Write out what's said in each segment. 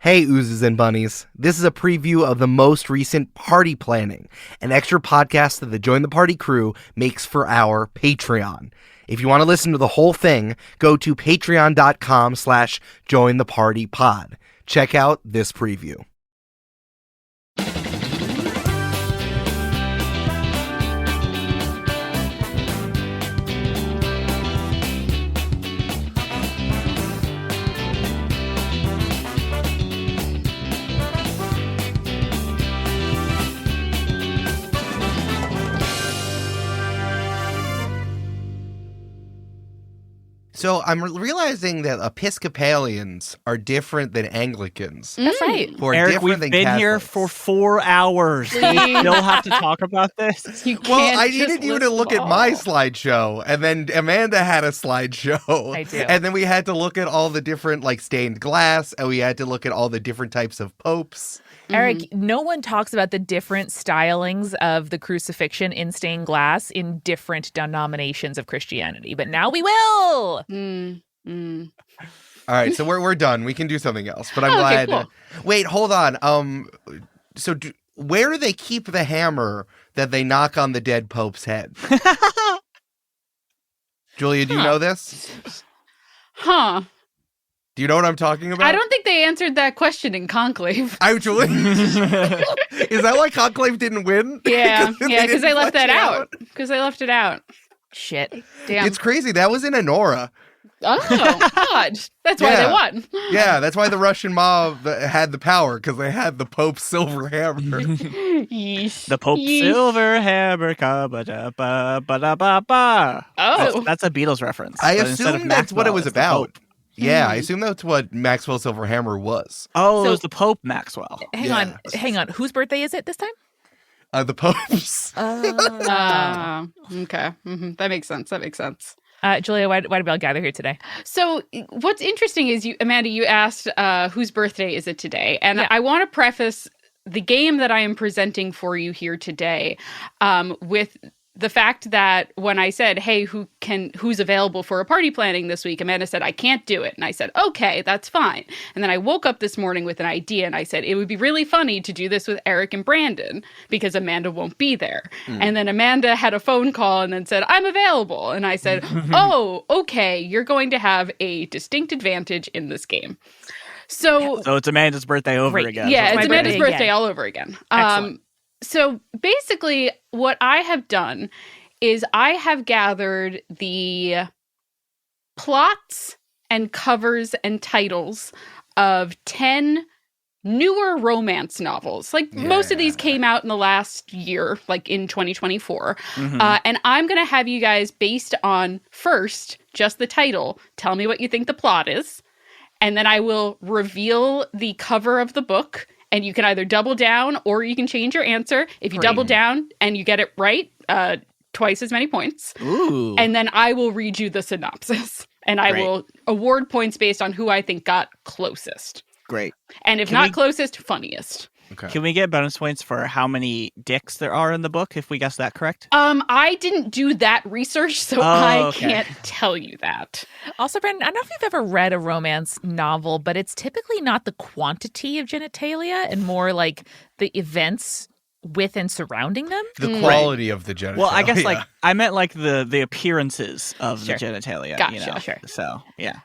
Hey, oozes and bunnies. This is a preview of the most recent Party Planning, an extra podcast that the Join the Party crew makes for our Patreon. If you want to listen to the whole thing, go to patreon.com/jointhepartypod. Check out this preview. So I'm realizing that Episcopalians are different than Anglicans. That's right. Who are Eric, different we've than been here Catholics. for 4 hours. Do we still have to talk about this? You can't Well, I just needed you list to look them at my all. slideshow, and then Amanda had a slideshow. I do. And then we had to look at all the different, stained glass, and we had to look at all the different types of popes. Eric, no one talks about the different stylings of the crucifixion in stained glass in different denominations of Christianity, but now we will. All right, so we're done. We can do something else, but I'm Oh, glad. okay, cool. Wait, hold on. Where do they keep the hammer that they knock on the dead pope's head? Julia, do you know this? Huh. Do you know what I'm talking about? I don't think they answered that question in Conclave. Julia, is that why Conclave didn't win? Yeah, because didn't they left flesh that it out. Because they left it out. Shit. Damn. It's crazy. That was in Anora. Oh, God. That's why Yeah. they won. Yeah, that's why the Russian mob had the power, because they had the Pope's silver hammer. Yeesh. The Pope's Yeesh. silver hammer. Ba-da-ba-ba. Oh. That's a Beatles reference. I but instead of assume that's what it Maxwell, was it's the about. Pope. Yeah, I assume that's what Maxwell Silver Hammer was. Oh, So- it was the Pope Maxwell. Hang Yeah. on. Whose birthday is it this time? The Pope's. Okay. That makes sense. Julia, why did we all gather here today? So what's interesting is Amanda, you asked whose birthday is it today? And Yeah. I want to preface the game that I am presenting for you here today with the fact that when I said, hey, who's available for a party planning this week? Amanda said, I can't do it. And I said, okay, that's fine. And then I woke up this morning with an idea and I said, it would be really funny to do this with Eric and Brandon because Amanda won't be there. And then Amanda had a phone call and then said, I'm available. And I said, oh, okay, you're going to have a distinct advantage in this game. So So it's Amanda's birthday over Great. again. yeah, my it's Amanda's birthday birthday again. all over again. Excellent. So basically, what I have done is I have gathered the plots and covers and titles of 10 newer romance novels. Most of these came out in the last year, in 2024. And I'm going to have you guys, based on first, just the title, tell me what you think the plot is. And then I will reveal the cover of the book. And you can either double down or you can change your answer. If you double down and you get it right, twice as many points. Ooh. And then I will read you the synopsis. And I Great. will award points based on who I think got closest. Great. And if Can not we- closest, funniest. Okay. Can we get bonus points for how many dicks there are in the book if we guess that correct? I didn't do that research, so I can't tell you that. Also, Brandon, I don't know if you've ever read a romance novel, but it's typically not the quantity of genitalia and more like the events with and surrounding them. The quality of the genitalia. Well, I guess I meant the appearances of Sure. the genitalia. Gotcha. Sure. So yeah.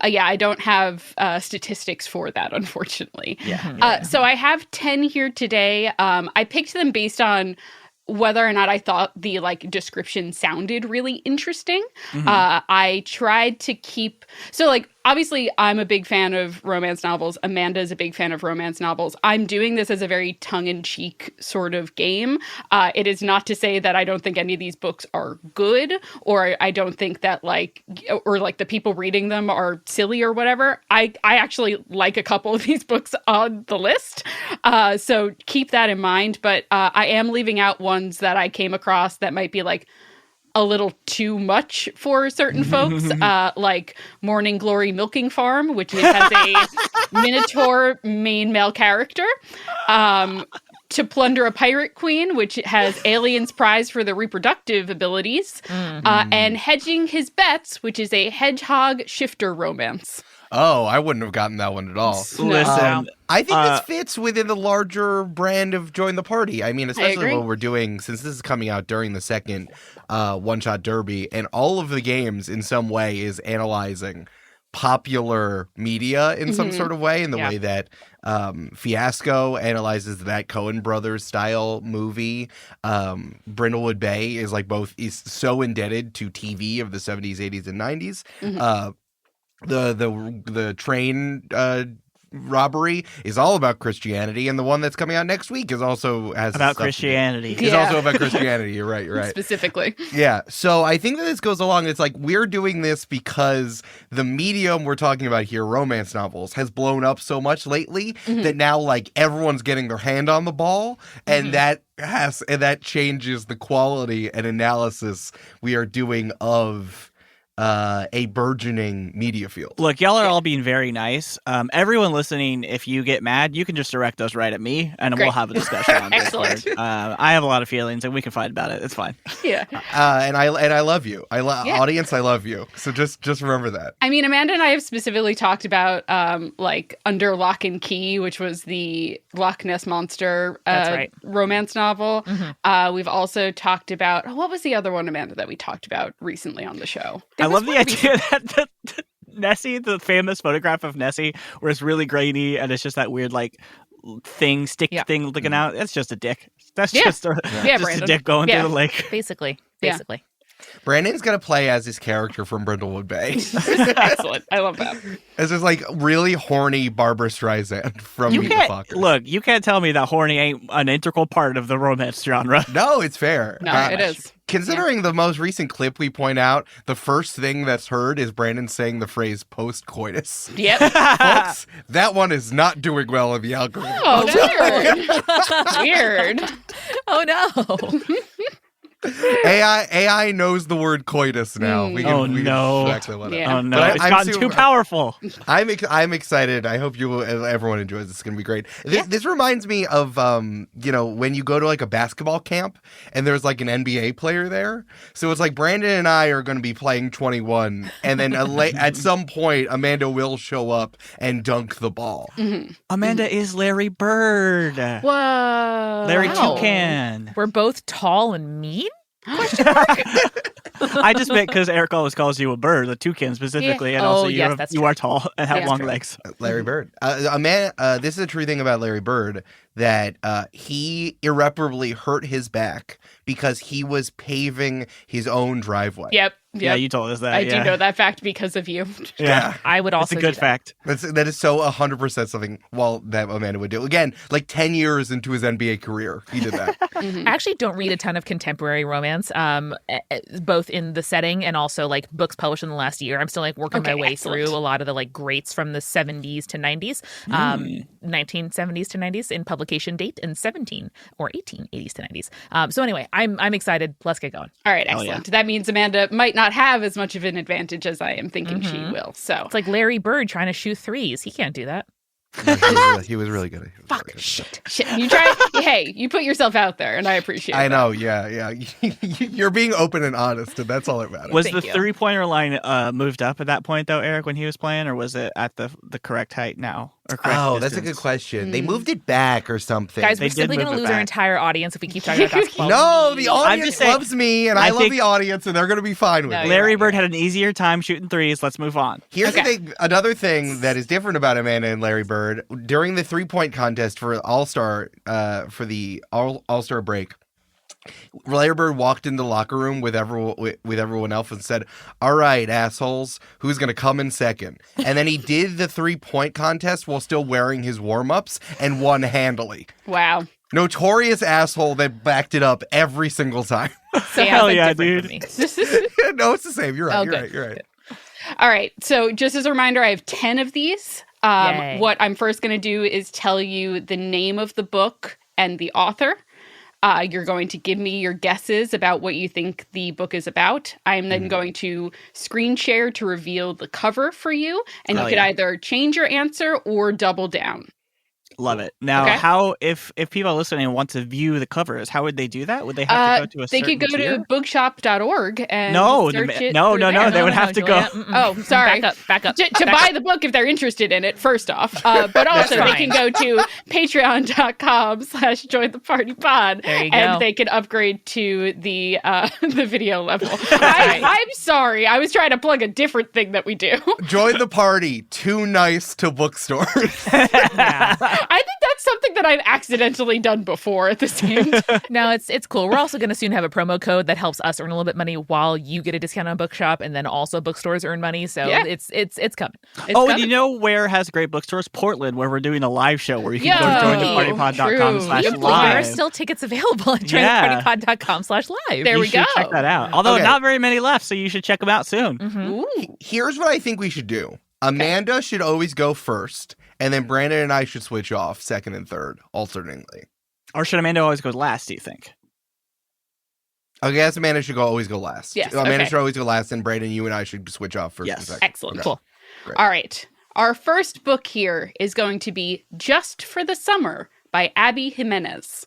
Yeah, I don't have statistics for that, unfortunately. Yeah. So I have 10 here today. I picked them based on whether or not I thought the description sounded really interesting. I tried to keep obviously I'm a big fan of romance novels. Amanda is a big fan of romance novels. I'm doing this as a very tongue-in-cheek sort of game. It is not to say that I don't think any of these books are good, or I don't think that the people reading them are silly or whatever. I actually like a couple of these books on the list. So keep that in mind. But I am leaving out ones that I came across that might be a little too much for certain folks, like Morning Glory Milking Farm, which has a Minotaur main male character. To Plunder a Pirate Queen, which has aliens prized for their reproductive abilities. And Hedging His Bets, which is a hedgehog shifter romance. Oh, I wouldn't have gotten that one at all. Listen, I think this fits within the larger brand of Join the Party. I mean, especially agree. what we're doing, since this is coming out during the second one-shot derby, and all of the games in some way is analyzing popular media in some sort of way, in the way that Fiasco analyzes that Coen Brothers style movie. Brindlewood Bay is so indebted to TV of the 70s, 80s, and 90s. The train robbery is all about Christianity, and the one that's coming out next week is also has about stuff Christianity. It's also about Christianity. You're right. Specifically. Yeah. So I think that this goes along. It's like we're doing this because the medium we're talking about here, romance novels, has blown up so much lately that now like everyone's getting their hand on the ball, and that changes the quality and analysis we are doing of a burgeoning media field. Look, y'all are all being very nice. Everyone listening, if you get mad, you can just direct those right at me, and we'll have a discussion on Excellent. Discord. I have a lot of feelings, and we can fight about it. It's fine. Yeah. And I love you. Audience, I love you. So just remember that. I mean, Amanda and I have specifically talked about like Under Lock and Key, which was the Loch Ness Monster That's right. romance novel. We've also talked about, what was the other one, Amanda, that we talked about recently on the show? I love the idea that Nessie, the famous photograph of Nessie, where it's really grainy and it's just that weird like thing looking out. It's just a dick. That's just a Brandon. dick going through the lake. Basically. Brandon's gonna play as his character from Brindlewood Bay. Excellent. I love that. As this like really horny Barbara Streisand from Meet the Fockers. Look, you can't tell me that horny ain't an integral part of the romance genre. No, it's fair. No, it is. Considering the most recent clip we point out, the first thing that's heard is Brandon saying the phrase post-coitus. Yep. Folks, that one is not doing well in the algorithm. Oh, weird. Weird. Oh no. AI knows the word coitus now. We can exactly what Yeah. Oh no, But it's gotten too powerful. I'm excited. I hope everyone enjoys this. It's gonna be great. This reminds me of when you go to like a basketball camp and there's like an NBA player there. So it's like Brandon and I are going to be playing 21, and then at some point Amanda will show up and dunk the ball. Amanda is Larry Bird. Whoa. Larry Wow. Toucan. We're both tall and mean? I just meant because Eric always calls you a bird, a toucan specifically, and also you are tall and have long legs. Larry Bird. This is a true thing about Larry Bird, that he irreparably hurt his back because he was paving his own driveway. Yep. Yeah, you told us that. I do know that fact because of you. Yeah. I would also It's a good do that. fact. That is so 100% something that Amanda would do. Again, like 10 years into his NBA career, he did that. I actually don't read a ton of contemporary romance, both in the setting and also like books published in the last year. I'm still like working my way through a lot of the like greats from the 70s to 90s, 1970s to 90s in publication date, and 17 or 1880s to 90s. So anyway, I'm excited. Let's get going. All right, excellent. That means Amanda might not have as much of an advantage as I am thinking she will. So It's like Larry Bird trying to shoot threes. He can't do that. He was really good. Fuck. Shit. You try. Hey, you put yourself out there, and I appreciate it. I know. Yeah. You're being open and honest, and that's all that matters. Was Thank the you. 3-pointer line moved up at that point, though, Eric, when he was playing, or was it at the correct height now? Or correct That's a good distance? question. They moved it back or something. Guys, They we're did simply move going to it lose our back. entire audience if we keep talking about basketball. No, the audience just saying- loves me, and I love think the audience, and they're going to be fine with No, it. Larry Bird had an easier time shooting threes. Let's move on. Here's the thing. Another thing that is different about Amanda and Larry Bird during the 3-point contest for All-Star, for the All-Star break. Larry Bird walked into the locker room with everyone else and said, "All right, assholes, who's going to come in second?" And then he did the 3-point contest while still wearing his warm-ups and won handily. Wow. Notorious asshole that backed it up every single time. So Hell how's yeah, that different dude. from me? No, it's the same. You're right. Oh, you're good. right. You're right. All right. So just as a reminder, I have 10 of these. Yay. What I'm first going to do is tell you the name of the book and the author. You're going to give me your guesses about what you think the book is about. I'm then going to screen share to reveal the cover for you, and you could either change your answer or double down. Love it. Now, Okay. how if people listening want to view the covers, how would they do that? Would they have to go to a They certain could go tier? to bookshop.org and No, search it no, through no, there. they would have to go. Julia. Oh, sorry. Back up. To buy the book if they're interested in it, first off. But also they can go to patreon.com/jointhepartypod There you and go. they can upgrade to the video level. I'm sorry. I was trying to plug a different thing that we do. Join the party. Too nice to bookstores. Yeah. I think that's something that I've accidentally done before at the same time. No, it's cool. We're also going to soon have a promo code that helps us earn a little bit of money while you get a discount on Bookshop, and then also bookstores earn money. So Yeah. it's coming. It's And coming. you know where has great bookstores? Portland, where we're doing a live show where you can go to Yo, jointhepartypod.com/live. true. There are still tickets available at Yeah. jointhepartypod.com/live. There You we should go. check that out. Although Okay. not very many left, so you should check them out soon. Mhm. Ooh. Here's what I think we should do. Amanda should always go first, and then Brandon and I should switch off second and third, alternately. Or should Amanda always go last, do you think? I guess Amanda should always go last. Yes, Amanda okay. should always go last, and Brandon, you and I should switch off first Yes. and second. Excellent. Okay. Cool. All right. Our first book here is going to be Just for the Summer by Abby Jimenez.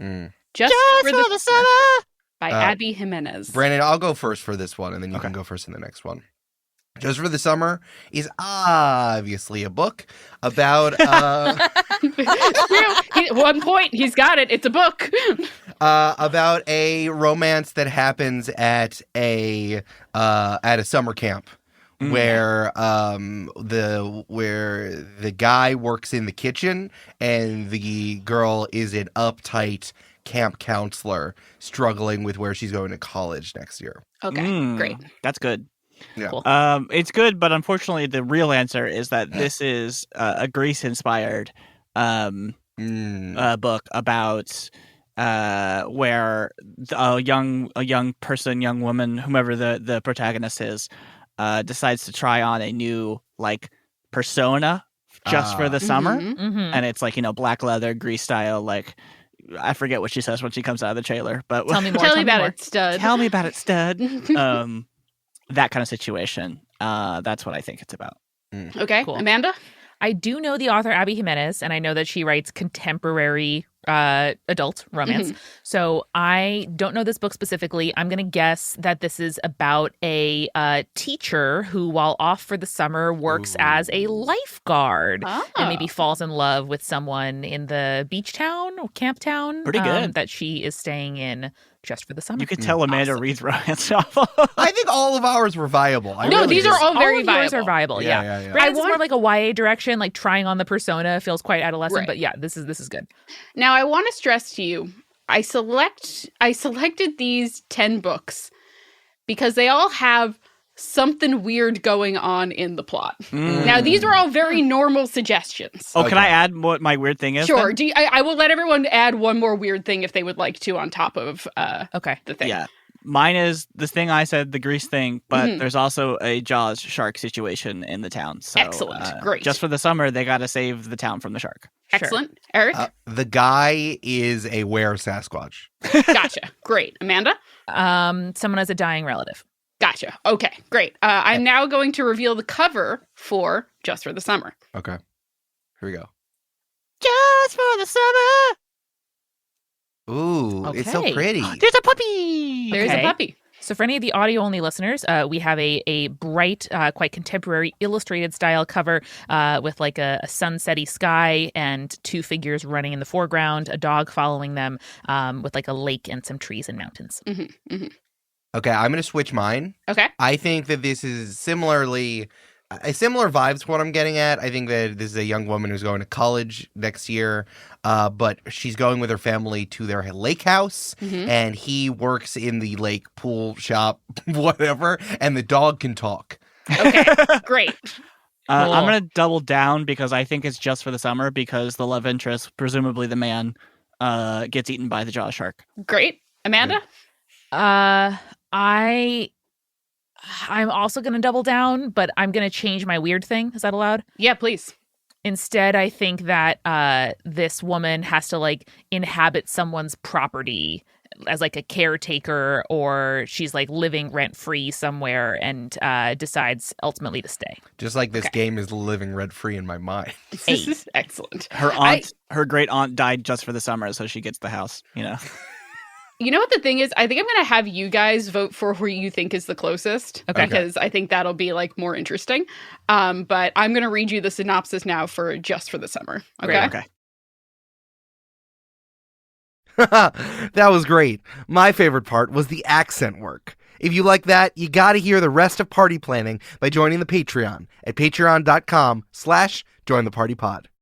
Mm. Just for the summer. by Abby Jimenez. Brandon, I'll go first for this one, and then you can go first in the next one. Just for the Summer is obviously a book about One point, he's got it. It's a book. about a romance that happens at a summer camp. Where the guy works in the kitchen and the girl is an uptight camp counselor struggling with where she's going to college next year. Okay, great. That's good. Yeah. Cool. It's good, but unfortunately, the real answer is that this is a Grease-inspired book about where a young woman, whomever the protagonist is, decides to try on a new persona just for the summer, Mhm. and it's black leather Grease style. I forget what she says when she comes out of the trailer, but Tell me more. Tell me more. about it, stud. Tell me about it, stud. That kind of situation. That's what I think it's about. Okay, Cool. Amanda? I do know the author Abby Jimenez, and I know that she writes contemporary adult romance. So I don't know this book specifically. I'm going to guess that this is about a teacher who, while off for the summer, works as a lifeguard and maybe falls in love with someone in the beach town or camp town Pretty good. that she is staying in just for the summer. You could tell Amanda Awesome. reads romance novels. I think all of ours were viable. No, these are all very of yours are viable. viable. Yeah, Yeah, yeah, yeah. Brandon's I is more like a YA direction, like trying on the persona feels quite adolescent. Right. But yeah, this is good. Now, I want to stress to you, I selected these 10 books because they all have something weird going on in the plot. Now, these are all very normal suggestions. Oh, can I add what my weird thing is? Sure. then? I will let everyone add one more weird thing if they would like to on top of Okay. the thing. Yeah. Mine is the thing I said, the Grease thing, but there's also a Jaws shark situation in the town. So, Excellent. Great. Just for the summer, they got to save the town from the shark. Excellent. Eric? The guy is a were Sasquatch. Gotcha. Great. Amanda? Someone has a dying relative. Gotcha. Okay, great. I'm now going to reveal the cover for Just for the Summer. Okay. Here we go. Just for the summer, Ooh, it's so Okay. pretty. there's a puppy. There's a Okay. puppy. So for any of the audio-only listeners, we have a bright, quite contemporary illustrated style cover with like a sunsetty sky and two figures running in the foreground, a dog following them with like a lake and some trees and mountains. Okay, I'm going to switch mine. Okay. I think that this is similar vibes to what I'm getting at. I think that this is a young woman who's going to college next year, but she's going with her family to their lake house, and he works in the lake pool shop, whatever, and the dog can talk. Okay, great. I'm going to double down because I think it's just for the summer because the love interest, presumably the man, gets eaten by the Jaws shark. Great. Amanda? I'm also going to double down, but I'm going to change my weird thing. Is that allowed? Yeah, please. Instead, I think that this woman has to like inhabit someone's property as like a caretaker, or she's like living rent free somewhere and decides ultimately to stay. Just like this game is living rent free in my mind. This is excellent. Her great aunt died just for the summer, so she gets the house. You know what the thing is? I think I'm going to have you guys vote for who you think is the closest. Okay. Because I think that'll be like more interesting. But I'm going to read you the synopsis now for Just for the Summer. Okay. Okay. That was great. My favorite part was the accent work. If you like that, you got to hear the rest of Party Planning by joining the Patreon at patreon.com/jointhepartypod.